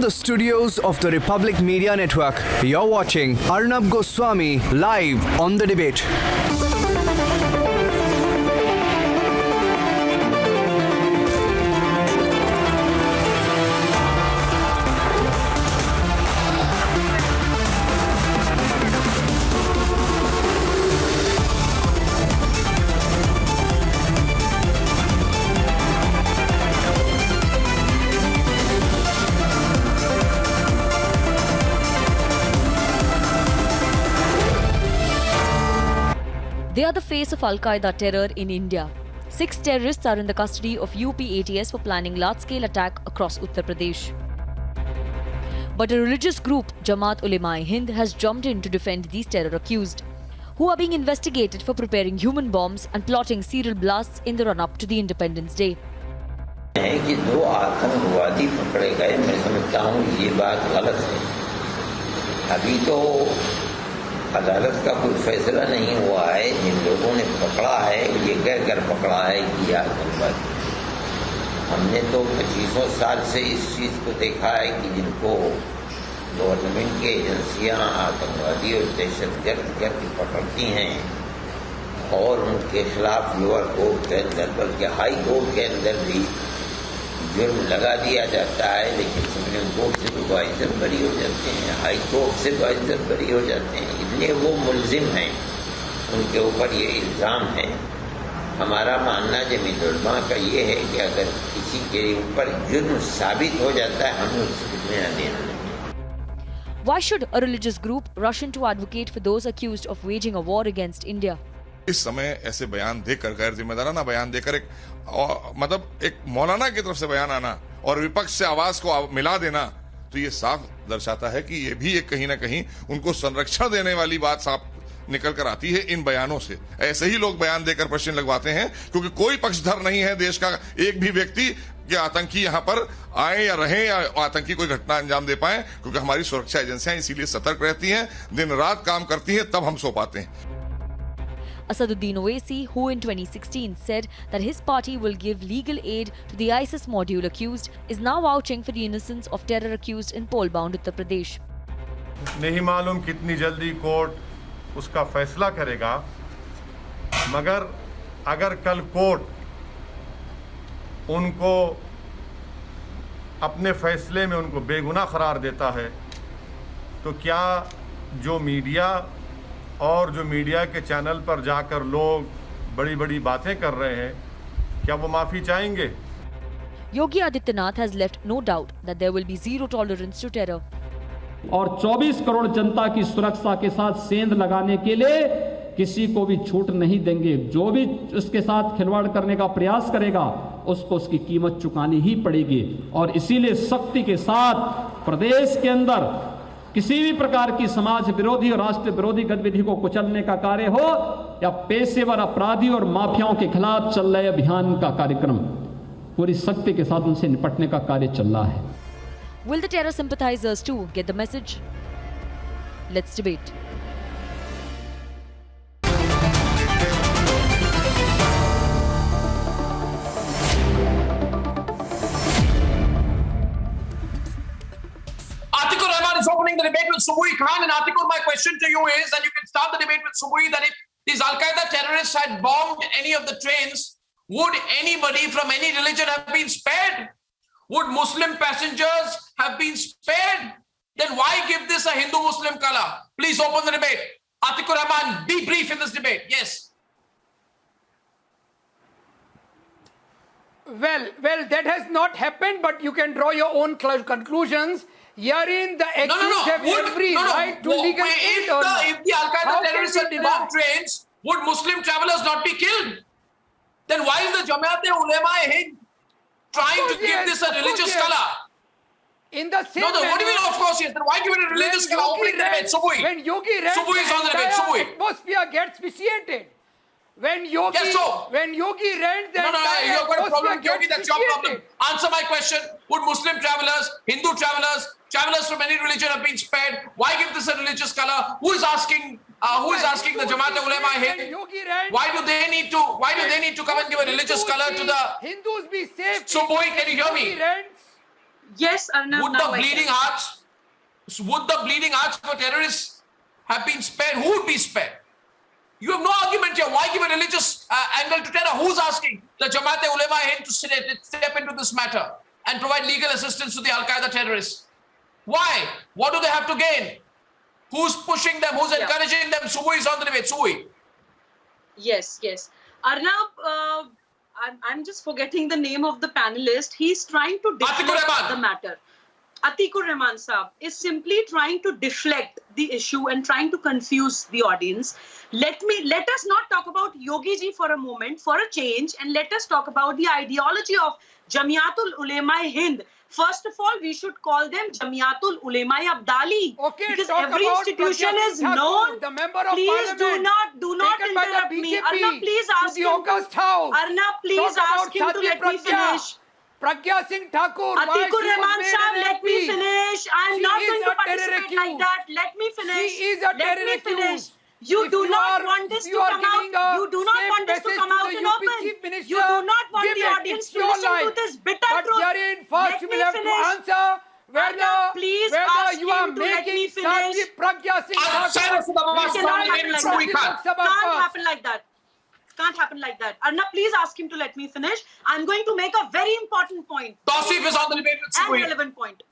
the studios of the Republic Media Network, you're watching Arnab Goswami live on The Debate. They are the face of Al-Qaeda terror in India. 6 terrorists are in the custody of UP ATS for planning large-scale attack across Uttar Pradesh. But a religious group, Jamaat Ulema-e-Hind, has jumped in to defend these terror accused, who are being investigated for preparing human bombs and plotting serial blasts in the run-up to the Independence Day. है कि 2 आतंकवादी पकड़े गए, मैं समझता हूँ ये बात गलत है। अभी तो अदालत का कोई फैसला नहीं हुआ है। जिन लोगों ने पकड़ा है ये कहकर पकड़ा है कि आतंकवादी। हमने तो 25 साल से इस चीज़ को देखा है कि जिनको गवर्नमेंट की एजेंसियां आतंकवादी और दहशतगर्द करके पकड़ती हैं और उनके खिलाफ लोअर कोर्ट के अंदर बल्कि हाई कोर्ट के अंदर भी जुर्म लगा दिया जाता है, लेकिन सुप्रीम कोर्ट से तो बाइज्जत बरी हो जाते हैं, हाई कोर्ट से बाइज्जत बरी हो जाते हैं। इसलिए वो मुलजिम हैं, उनके ऊपर ये इल्ज़ाम है। हमारा मानना जमीयत उलमा का ये है कि अगर किसी के ऊपर जुर्म साबित हो जाता है हमें उसको लेना देना नहीं। Why should a religious group rush in to advocate for those accused of waging a war against India? इस समय ऐसे बयान देकर, गैर जिम्मेदाराना बयान देकर एक मौलाना की तरफ से बयान आना और विपक्ष से आवाज को मिला देना, तो ये साफ दर्शाता है कि ये भी एक कहीं ना कहीं उनको संरक्षण देने वाली बात साफ निकल कर आती है इन बयानों से। ऐसे ही लोग बयान देकर प्रश्न लगवाते हैं क्योंकि कोई पक्षधर नहीं है देश का एक भी व्यक्ति कि आतंकी यहाँ पर आए या रहे या आतंकी कोई घटना अंजाम दे पाए, क्योंकि हमारी सुरक्षा एजेंसियां इसीलिए सतर्क रहती हैं, दिन रात काम करती हैं, तब हम सो पाते हैं। Asaduddin Owaisi, who in 2016 said that his party will give legal aid to the ISIS module accused, is now vouching for the innocence of terror accused in poll-bound Uttar Pradesh. नहीं मालूम कितनी जल्दी कोर्ट उसका फैसला करेगा, मगर अगर कल कोर्ट उनको अपने फैसले में उनको बेगुनाह करार देता है, तो क्या जो मीडिया और जो मीडिया के चैनल पर जाकर लोग बड़ी बड़ी बातें कर रहे हैं, क्या वो माफी चाहेंगे? Yogi Adityanath has left no doubt that there will be zero tolerance to terror. और 24 करोड़ जनता की सुरक्षा के साथ सेंध लगाने के लिए किसी को भी छूट नहीं देंगे। जो भी उसके साथ खिलवाड़ करने का प्रयास करेगा उसको उसकी कीमत चुकानी ही पड़ेगी। और इसीलिए सख्ती के साथ प्रदेश के अंदर किसी भी प्रकार की समाज विरोधी और राष्ट्र विरोधी गतिविधि को कुचलने का कार्य हो या पेशेवर अपराधी और माफियाओं के खिलाफ चल रहे अभियान का कार्यक्रम, पूरी सख्ती के साथ उनसे निपटने का कार्य चल रहा है। Will the terror sympathizers too get the message? Let's debate. Atikur Rahman is opening the debate with Subui Khan, and Atikur, my question to you is, and you can start the debate with Subui, that if these Al-Qaeda terrorists had bombed any of the trains, would anybody from any religion have been spared? Would Muslim passengers have been spared? Then why give this a Hindu-Muslim color? Please open the debate. Atikur Rahman, be brief in this debate. Yes. Well, that has not happened, but you can draw your own conclusions. Herein, the accused have every right to legal aid or not. If the Al-Qaeda terrorists had bombed trains, would Muslim travelers not be killed? Then why is the Jamaat Ulema-e-Hind trying to give this a religious color? In the same what do you mean, of course, yes? Then why give it a religious color? Opening the debate, Subui. When Yogi ran, Subui is on the debate, Subui. Atmosphere gets vitiated. When Yogi ran, the you've got a problem with Yogi, that's your problem. Answer my question. Would Muslim travelers, Hindu travelers, travelers from any religion have been spared? Why give this a religious color? Who is asking the Jamaat Ulema-e-Hind? Why do they need to come and give a religious color to the Hindus be safe? Subui, can you hear me? Yes, Arnab, Would now the I bleeding can. hearts? Would the bleeding hearts for terrorists have been spared? Who would be spared? You have no argument here. Why give a religious angle to terror? Who's asking the Jamaat-e-Ulema-e-Hind to step into this matter and provide legal assistance to the Al-Qaeda terrorists? Why? What do they have to gain? Who's pushing them? Who's encouraging them? Subui is on the debate. Subui. Yes, yes. Arnab, I'm just forgetting the name of the panelist. He's trying to deflect the matter. Atikur Rahman Saab is simply trying to deflect the issue and trying to confuse the audience. Let us not talk about Yogi ji for a moment, for a change, and let us talk about the ideology of Jamiatul Ulema-e-Hind. First of all, we should call them Jamiatul Ulema-e-Abdali. Okay, because every institution is known. The member of please parliament, do not interrupt me. Arnab, please ask him August House. Arnab, please ask him to let me finish. Pragya Singh Thakur. Atikur Rahman Saab, let me finish. I'm not going to participate like that. Let me finish. She is a terror finish. You do not want this to come out. You do not want this to come out in open. You do not want the audience to listen to this bitter truth. First you will have to answer whether you are making Sati Pragya Singh Thakur. Can't happen like that. Can't happen like that. Arnab, please ask him to let me finish. I'm going to make a very important point. Tawseef is on the debate with Subui. And relevant point.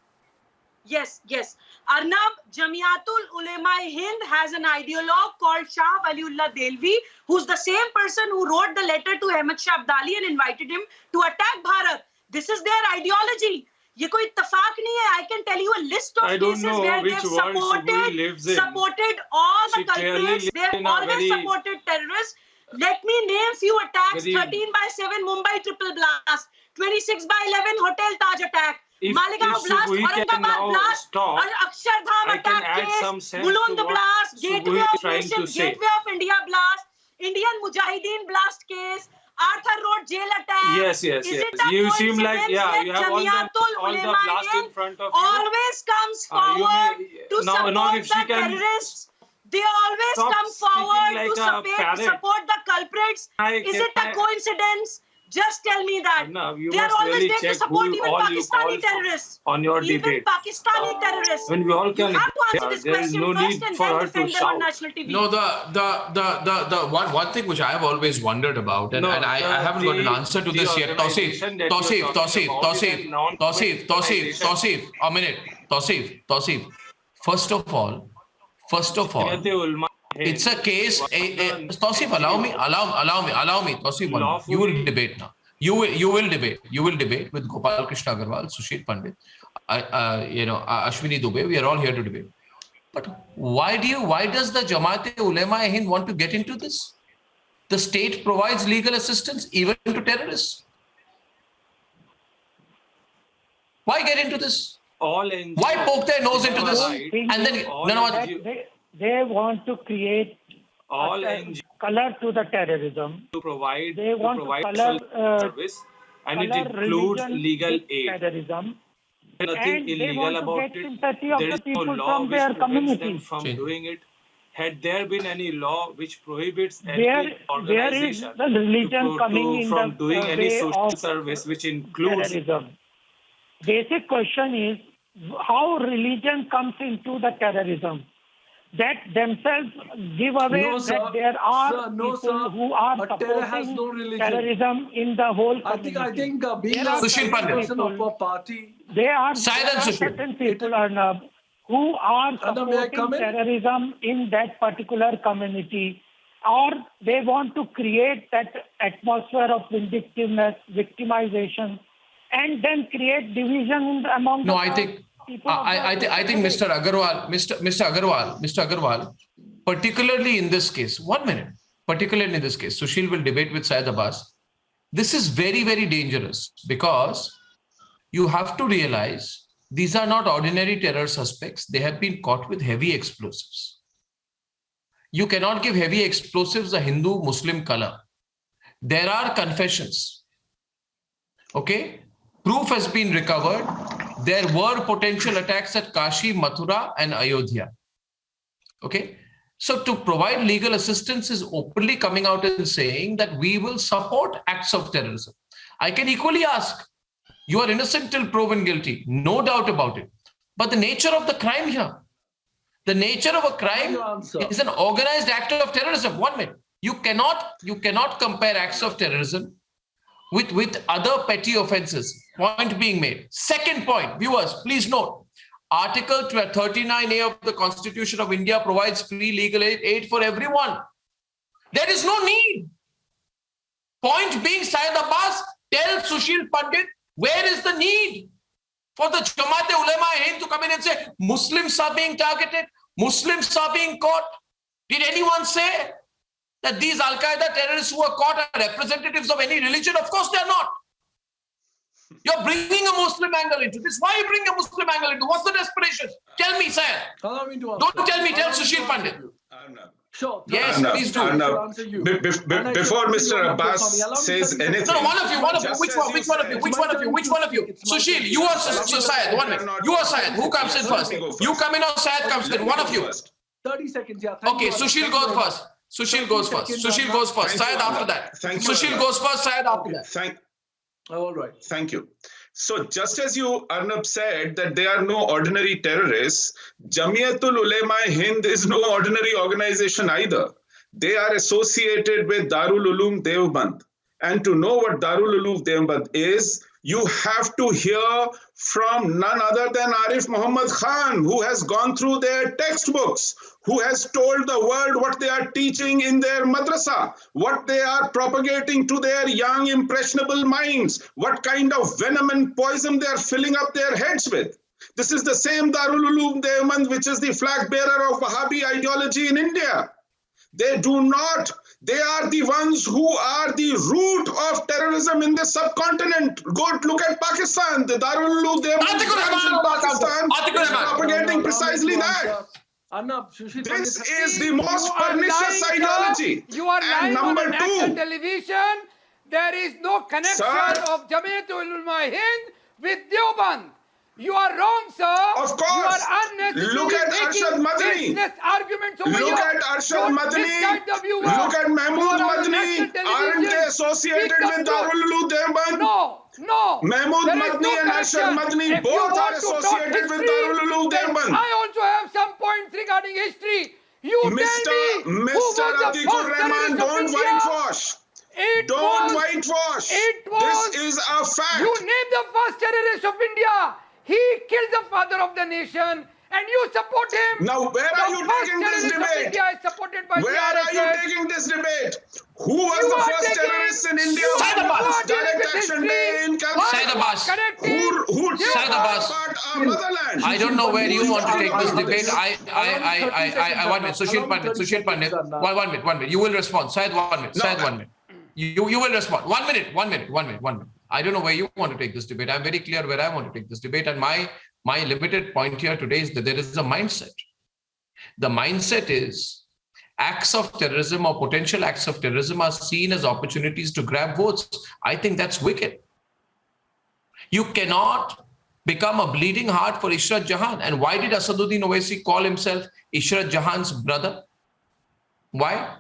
Yes, yes. Arnab, Jamiatul Ulema-e-Hind has an ideologue called Shah Waliullah Delvi, who's the same person who wrote the letter to Ahmad Shah Abdali and invited him to attack Bharat. This is their ideology. ये कोई इत्तेफाक नहीं है. I can tell you a list of cases where they've supported all the culprits. They've always supported terrorists. Let me name few attacks. 13/7 Mumbai triple blast, 26/11 Hotel Taj attack, Maligaon blast, Aurangabad blast, Akshardham attack case, Mulund blast, Gateway of Nations, Gateway of India blast, Indian Mujahideen blast case, Arthur Road jail attack. Yes. You seem like you have all the blast in front of you. Always comes forward to support the terrorists. They always come forward to support the culprits. Is it a coincidence? Just tell me that. They are always there to support even Pakistani terrorists. On your even debate. Pakistani terrorists. When we all can, you have to answer this there is question no first need and for then her defend to them on shout. national TV. No, the one thing which I have always wondered about, and I haven't got an answer to this yet. Tawseef. A minute. Tawseef. First of all, it's a case. Tawseef, allow me. Tawseef, you will debate now. You will debate with Gopal Krishna Agarwal, Sushil Pandit, Ashwini Dubey. We are all here to debate. But why does the Jamaat-e-Ulema-e-Hind want to get into this? The state provides legal assistance even to terrorists. Why get into this? Why poke their nose into this? And then they want to create color to the terrorism. To provide color service, and it includes legal aid. Terrorism. Nothing illegal about it. There is no law which prevents them from doing it. Had there been any law which prohibits any organization the religion from doing any social service which includes terrorism? Basic question is how religion comes into the terrorism. That themselves give away that there are people who are supporting terrorism in the whole community. I think being a person of a party, there are certain people who are supporting terrorism in that particular community, or they want to create that atmosphere of vindictiveness, victimization, and then create division among the people. I think Mr. Agarwal, particularly in this case, Sushil will debate with Syed Abbas. This is very, very dangerous because you have to realize these are not ordinary terror suspects. They have been caught with heavy explosives. You cannot give heavy explosives a Hindu-Muslim color. There are confessions. Okay? Proof has been recovered. There were potential attacks at Kashi, Mathura, and Ayodhya. Okay? So to provide legal assistance is openly coming out and saying that we will support acts of terrorism. I can equally ask, You are innocent till proven guilty, no doubt about it. But the nature of the crime here, the nature of a crime is an organized act of terrorism. 1 minute. You cannot compare acts of terrorism with other petty offenses. Point being made. Second point, viewers, please note, Article 39A of the Constitution of India provides free legal aid for everyone. There is no need. Point being, Syed Abbas, tell Sushil Pandit, where is the need for the Jamaat-e-Ulema-e-Hind to come in and say, Muslims are being targeted, Muslims are being caught? Did anyone say that these Al-Qaeda terrorists who are caught are representatives of any religion? Of course they are not. You're bringing a Muslim angle into this. Why are you bringing a Muslim angle into? What's the desperation? Tell me, Syed. Don't tell me, tell Sushil Pandit. Sure. Yes, please do. Before Mr. Abbas says anything. No, one of you. Which one of you? Sushil, you are Syed. 1 minute. You are Syed. Who comes in first? You come in or Syed comes in? One of you. 30 seconds, yeah. Okay, Sushil goes first. Sushil goes first. Syed after that. Sushil goes first, Syed after that. All right. Thank you. So just as you, Arnab, said that they are no ordinary terrorists, Jamiatul Ulema-e-Hind is no ordinary organization either. They are associated with Darul Uloom Deoband. And to know what Darul Uloom Deoband is, you have to hear from none other than Arif Muhammad Khan, who has gone through their textbooks, who has told the world what they are teaching in their madrasa, what they are propagating to their young, impressionable minds, what kind of venom and poison they are filling up their heads with. This is the same Darul Uloom Deoband, which is the flag bearer of Wahhabi ideology in India. They do not. They are the ones who are the root of terrorism in the subcontinent. Go look at Pakistan. The Darul Uloom Deoband in Pakistan is propagating precisely that. This is the most pernicious ideology. You are lying on national television. There is no connection of Jamiatul Ulema-e-Hind with Deoband. You are wrong, sir. Of course. You are unnecessarily Look at Arshad Madani. Arguments over Look at Arshad Madani. Look at Mahmood Madani. Aren't they associated with Darul Uloom Deoband? No. Mahmood Madani and Arshad Madani both are associated with Darul Uloom Deoband. I also have some points regarding history. You tell me Mr. Atikur Rahman, don't whitewash. Don't whitewash. This is a fact. You named the first terrorist of India. He killed the father of the nation, and you support him. Now, where are you taking this debate? India is supported by where are you taking this debate? Who was the first terrorist in India? Syed Abbas. Direct Action Day in Calcutta. Syed Abbas. Who Syed Abbas. our motherland? I don't know where you want to take this debate. I 1 minute. Sushil Pandit. 1 minute. You will respond. Syed, 1 minute. Syed, 1 minute. You will respond. 1 minute. I don't know where you want to take this debate. I'm very clear where I want to take this debate. And my limited point here today is that there is a mindset. The mindset is acts of terrorism or potential acts of terrorism are seen as opportunities to grab votes. I think that's wicked. You cannot become a bleeding heart for Ishrat Jahan. And why did Asaduddin Owaisi call himself Ishrat Jahan's brother? Why?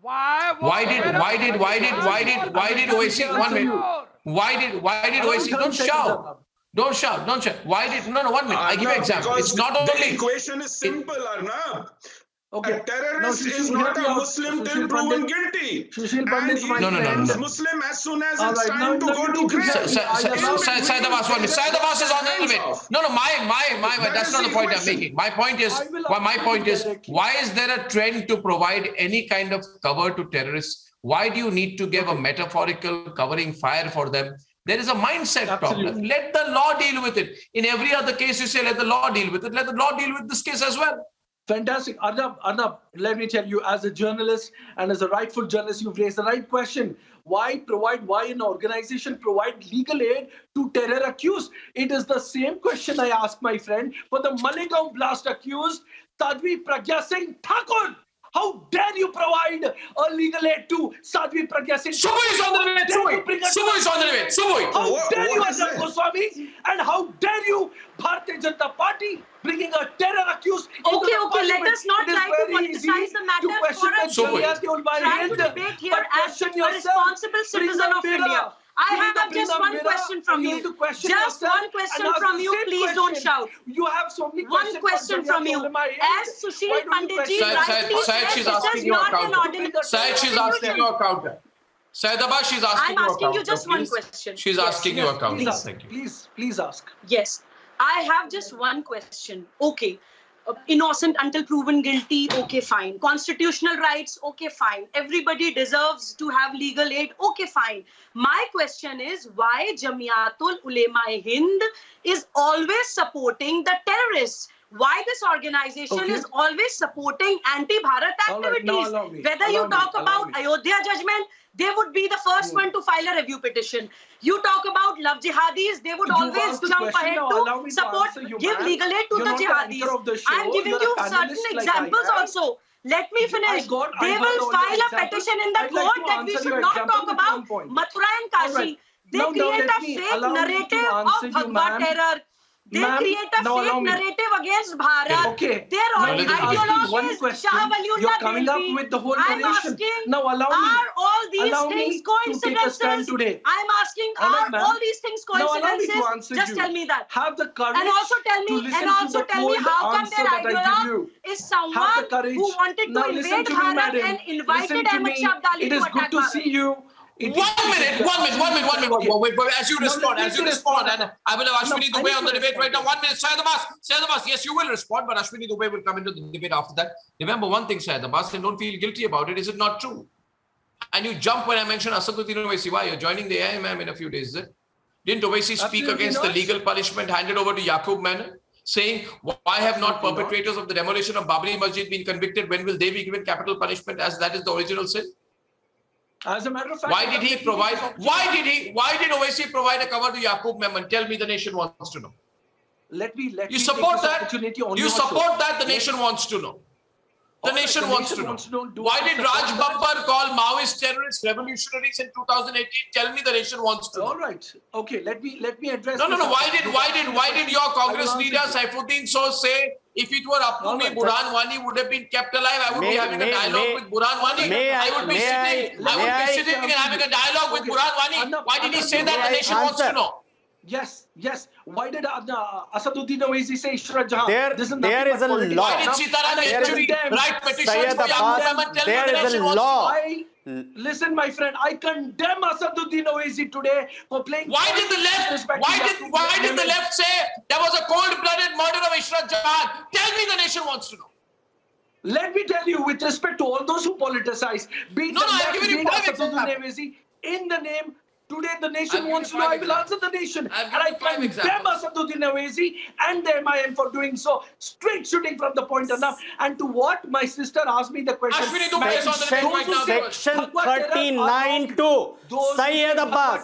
Why did Owaisi 1 minute? Why did Owaisi? Don't shout. Why did 1 minute? I give you an example. It's not only the equation is simple, Arnab. Okay. A terrorist is not a Muslim till proven guilty. No. Muslim as soon as it's time to go to grave. Syed Abbas, 1 minute. Syed Abbas is on the debate. No. My. That's not the point I'm making. My point is, why is there a trend to provide any kind of cover to terrorists? Why do you need to give a metaphorical covering fire for them? There is a mindset problem. Let the law deal with it. In every other case, you say, let the law deal with it. Let the law deal with this case as well. Fantastic. Arnab, let me tell you, as a journalist and as a rightful journalist, you've raised the right question. Why an organization provide legal aid to terror accused? It is the same question I asked my friend for the Malegaon blast accused, Sadhvi Pragya Singh Thakur. How dare you provide a legal aid to Sadhvi Pragya Singh? Subbu is on the debate. Subbu is on the debate. Subbu. How dare you, Arnab Goswami? And how dare you, Bharatiya Janata Party, bringing a terror accused into the Okay. Let us not try to politicize the matter for a debate here as a responsible citizen of India. I have just one question from you. Just one question from you. Please don't shout. You have so many one question from you. As Sushil Panditji rightly said, she's this asking is you a not an counter. ordinary. Syed, she's asking you a counter. Syed Abbas, she's asking you a counter. I'm asking you just one please. question. She's Yes, asking you a counter. Thank you. Please ask. Yes, I have just one question. Okay. Innocent until proven guilty, okay, fine. Constitutional rights, okay, fine. Everybody deserves to have legal aid, okay, fine. My question is why Jamiatul Ulema-e-Hind is always supporting the terrorists? Why this organization is always supporting anti-Bharat activities? Whether you talk about Ayodhya judgment, they would be the first one to file a review petition. You talk about love jihadis, they would always jump ahead to support, give legal aid to the jihadis. I'm giving you certain examples also. Let me finish. They will file a petition in the court that we should not talk about Mathura and Kashi. They create a fake narrative of Bhagwa terror. They create a fake narrative against Bharat. Okay. Their ideology is Shah Waliullah You're coming up with the whole narration. I'm asking, now allow me. Are all these things coincidences? I'm asking, are all these things coincidences? Just tell me that. Have the courage and also tell me, how come their ideologue is someone who wanted to invade Bharat and invited Ahmed Shah Abdali to attack Bharat? It is good to see you. One minute. Wait, as you respond, and I will have Ashwini Dubey on the debate right now. 1 minute, Syed Abbas, yes, you will respond, but Ashwini Dubey will come into the debate after that. Remember one thing, Syed Abbas, and don't feel guilty about it. Is it not true? And you jump when I mention Asaduddin Owaisi. Why? You're joining the AIMM in a few days, is it? Didn't Owaisi speak against the legal punishment handed over to Yaqub Manor, saying, why have not perpetrators of the demolition of Babri Masjid been convicted? When will they be given capital punishment, as that is the original sin? As a matter of fact, why did Owaisi provide a cover to Yaqub Memon? Tell me, the nation wants to know. Let me you support that? You support that? The nation wants to know. The nation wants to know. Why did Raj Babbar call Maoist terrorists revolutionaries in 2018? Tell me, the nation wants to know. All right. Okay. Let me address. No. Why did your Congress leader Saifuddin So say, if it were up to me, Burhan Wani would have been kept alive? I would be having a dialogue with Burhan Wani. I would be sitting and having a dialogue with Burhan Wani. Why did he say that? The nation wants to know. Yes. Why did Asaduddin Owaisi say Ishrat Jahan? There is a law. Why did Sitaram Yechuri write petitions for Yaqub Memon? Tell me, the nation wants to know. Listen, my friend, I condemn Asaduddin Owaisi today for playing. Why did the left say there was a cold-blooded murder of Ishrat Jahan? Tell me, the nation wants to know. Let me tell you, with respect to all those who politicize, be it Asaduddin Owaisi, in the name. Today the nation wants to know. I will answer the nation. And I condemn Asaduddin Owaisi and the MIM for doing so. Straight shooting from the point enough. And to what my sister asked me the question. Section 39(2). Syed Abbas.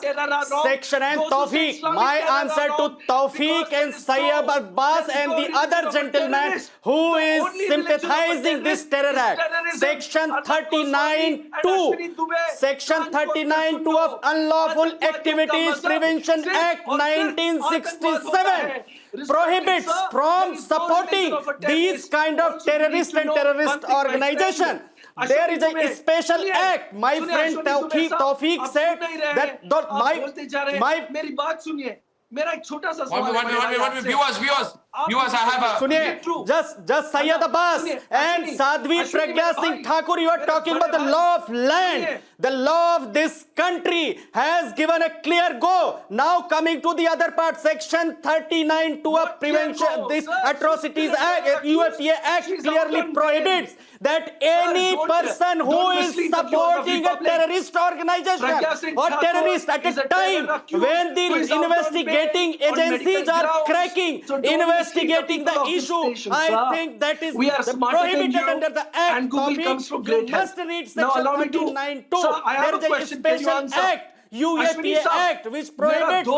Section and Tawfiq. My answer to Tawfiq and Syed Abbas and the other gentleman who is sympathizing this terror act. Section 39(2). Section 39(2) of Unlawful Activities Prevention Act 1967 prohibits from supporting these kind of terrorist and terrorist organization. There is a special act. My friend Tawfiq said that Viewers, I have a... Just Syed Abbas and Sadhvi Pragya Singh Thakur, you are talking about the law of land. The law of this country has given a clear go. Now coming to the other part, Section 39(2) of Prevention, this Atrocities Act, UAPA Act clearly prohibits that any person who is supporting a terrorist organization or terrorist at a time when the investigating agencies are cracking, investigating the issue, I think that is prohibited under the Act. And Google comes from great help. Must read Section 39(2). There is a special act. UAPA Act which prohibits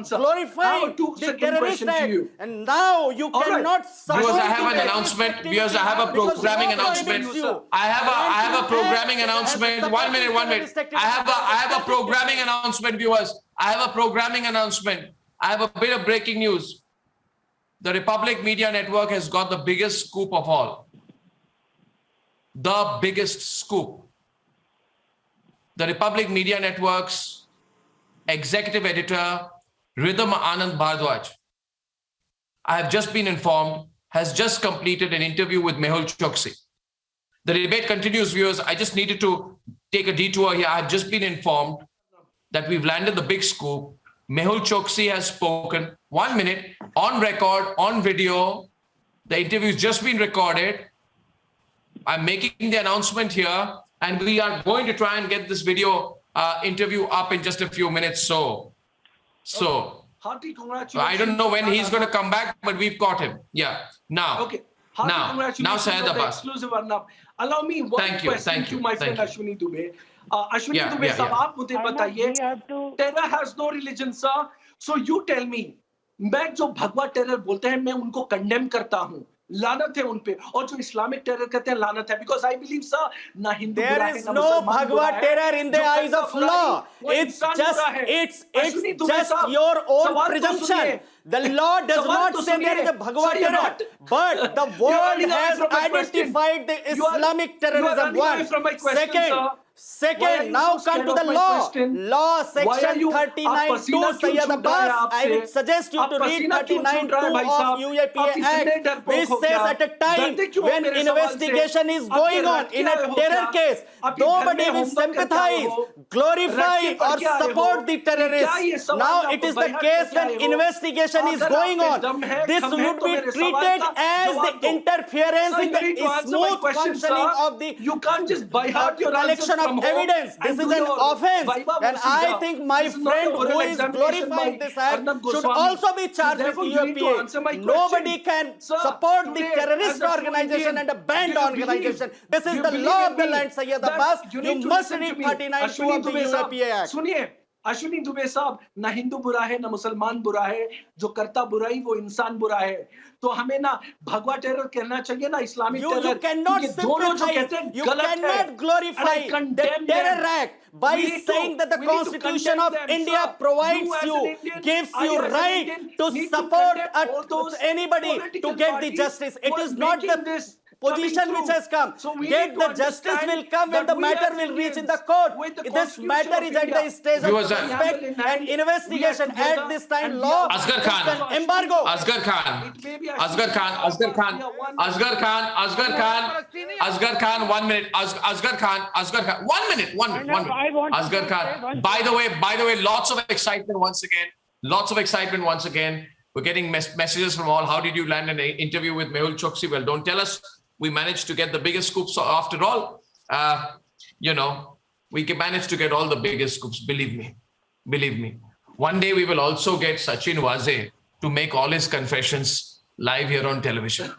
glorifying the terrorist act, and now you cannot support. I have an announcement. Viewers, I have a programming announcement. I have a programming announcement. 1 minute. I have a programming announcement, viewers. I have a programming announcement. I have a bit of breaking news. The Republic Media Network has got the biggest scoop of all. The biggest scoop. the Republic Media Network's executive editor, Rhythm Anand Bhardwaj, I have just been informed, has just completed an interview with Mehul Choksi. The debate continues, viewers. I just needed to take a detour here. I have just been informed that we've landed the big scoop. Mehul Choksi has spoken. 1 minute, on record, on video. The interview's just been recorded. I'm making the announcement here, and we are going to try and get this video interview up in just a few minutes. So Hearty congratulations. I don't know when he's going to come back, but we've got him. Yeah. Now. Okay. Now, Syed Abbas. Exclusive Arnab. Allow me one question to my friend Ashwini Dubey. Ashwini Dubey, sir, आप मुझे बताइए. Terror has no religion, sir. So you tell me. मैं जो भगवा terror बोलते हैं मैं उनको कंडेम करता हूँ. लानत है उन पे, और जो इस्लामिक टेरर कहते हैं लानत है, because I believe sir ना हिंदू बुरा है ना मुसलमान बुरा है. There is no Bhagwa terror in the eyes of law. It's just your own presumption. The law does not say there is a Bhagwa terror, but the world has identified the Islamic terrorism. One. Second, now come to the law. Law section 39(2), Syed Abbas. I would suggest you to read 39(2) of UAPA Act, which says at a time when investigation is going on in a terror case, nobody will sympathize, glorify or support the terrorists. Now it is the case when investigation is going on. This would be treated as the interference in the smooth functioning of the collection of evidence. This is an offense, and I think my friend who is glorifying this act should also be charged with UAPA. Nobody can support the terrorist organization and a banned organization. This is the law of the land, Syed Abbas. You must read 39(2) of the UAPA Act. सुनिए, अश्विनी दुबे साहब, ना हिंदू बुरा है ना मुसलमान बुरा है, जो करता बुराई वो इंसान बुरा है. तो हमें ना भगवा टेरर कहना चाहिए ना Islamic terror. You cannot sympathize, you cannot glorify the terror act by saying that the Constitution of India provides you, gives you right to support anybody to get the justice. It is not the position which has come. Yet the justice will come when the matter will reach in the court. This matter is at the stage of suspect and investigation. At this time, law Asghar Khan, embargo. Asghar Khan, 1 minute. Asghar Khan, 1 minute. Asghar Khan. By the way, lots of excitement once again. We're getting messages from all. How did you land an interview with Mehul Choksi? Well, don't tell us. We managed to get the biggest scoops after all. We managed to get all the biggest scoops. Believe me. One day we will also get Sachin Waze to make all his confessions live here on television.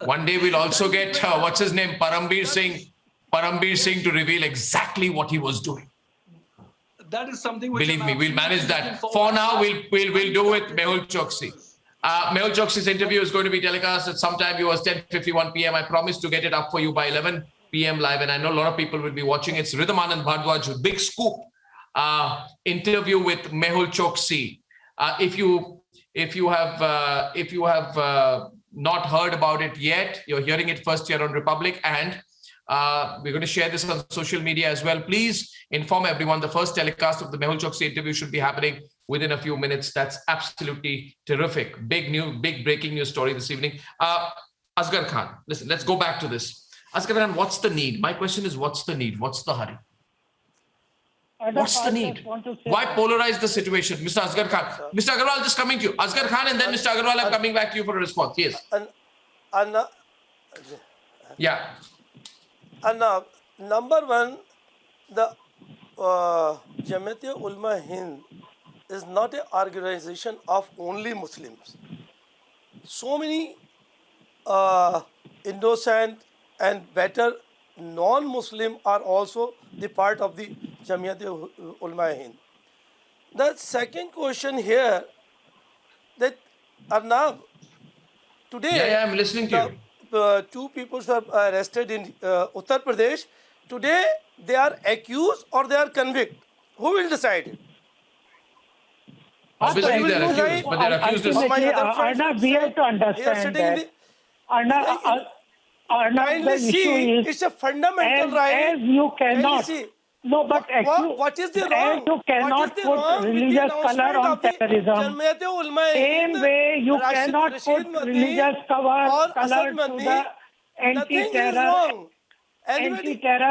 One day we'll also get, what's his name? Parambir Singh to reveal exactly what he was doing. That is something which believe me, we'll manage that. For now, we'll do it Mehul Choksi. Mehul Choksi's interview is going to be telecast at some time. It was 10:51 p.m. I promised to get it up for you by 11 p.m. live, and I know a lot of people will be watching. It's Rhythm Anand Bhardwaj, big scoop interview with Mehul Choksi. If you have not heard about it yet, you're hearing it first here on Republic, and we're going to share this on social media as well. Please inform everyone. The first telecast of the Mehul Choksi interview should be happening within a few minutes. That's absolutely terrific. Big breaking news story this evening. Asghar Khan, listen, let's go back to this. Asghar Khan, what's the need? My question is, what's the need? What's the hurry? What's the need? Why polarize the situation? Mr. Asghar Khan. Mr. Agarwal, just coming to you. Asghar Khan and then Mr. Agarwal, I'm coming back to you for a response. Yes. Yeah. Number one, the Jamiat-e-Ulama Hind is not an organization of only Muslims. So many innocent and better non-Muslim are also the part of the Jamiat-e-Ulama Hind. The second question here, that Arnab, today, yeah, I'm listening to you. Two people were arrested in Uttar Pradesh. Today, they are accused or they are convicted. Who will decide it? Obviously, they are accused, but they are accused of... Arnab, we have to understand that. Arnab, the issue is... It's a fundamental right. As you cannot... No, but actually, what is the wrong? You cannot put religious color on terrorism. Same way you cannot put religious color to the anti-terror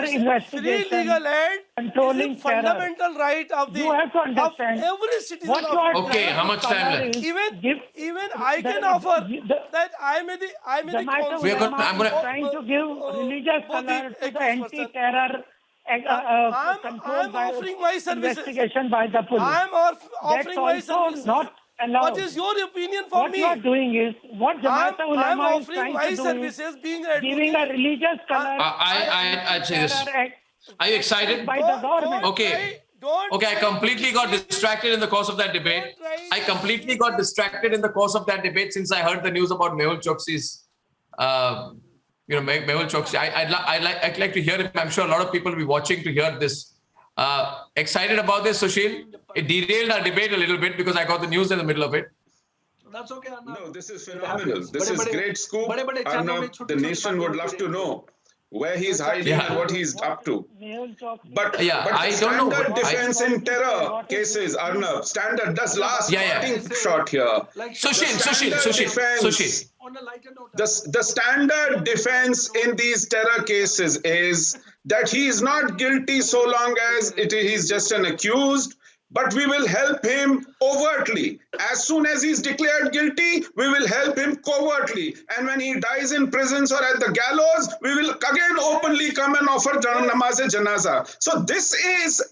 investigation, legal aid controlling is a fundamental right of the you have to understand every citizen. what you are Okay, how much time left? Even I can offer that I may the I'm trying to give religious color to the anti-terror I'm offering my services. Investigation by the police. I'm offering my services. Not allowed. What is your opinion for what me? you are doing is what Jamaat I'm Ulama is offering trying my to do services, being an giving a religious color. I'd say this. Are you excited? By the government. Okay. Okay, I completely got distracted in the course of that debate. I completely got distracted in the course of that debate since I heard the news about Mehul Choksi's, Mehul Choksi. I'd like to hear it. I'm sure a lot of people will be watching to hear this. Excited about this, Sushil? It derailed our debate a little bit because I got the news in the middle of it. That's okay, Arnab. No, this is phenomenal. This is great scoop. Arnab, the nation would love to know where he's hiding and what he's up to. But I the don't know. standard defense in terror cases, Arnab, standard, that's last parting shot here. Sushil. The standard defense in these terror cases is that he is not guilty so long as he's just an accused. But we will help him overtly. As soon as he's declared guilty, we will help him covertly. And when he dies in prisons or at the gallows, we will again openly come and offer namaz-e-janaza. So this is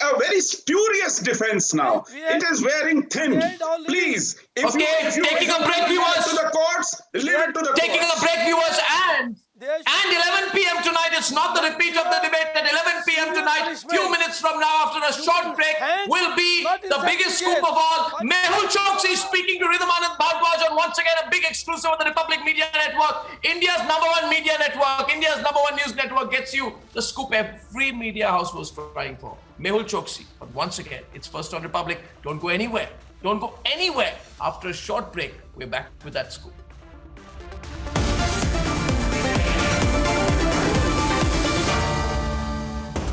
a very spurious defense now. It is wearing thin. Please, if you taking a break, viewers. To the courts, leave it to the taking courts. a break, viewers, and 11 p.m. tonight. It's not the repeat of the debate. At 11 p.m. tonight, few minutes from now, after a short break, will be the biggest scoop of all. Mehul Choksi speaking to Ridham Anand Bhardwaj on once again a big exclusive on the Republic Media Network. India's #1 media network, India's #1 news network gets you the scoop every media house was trying for. Mehul Choksi. But once again, it's first on Republic. Don't go anywhere. Don't go anywhere. After a short break, we're back with that scoop.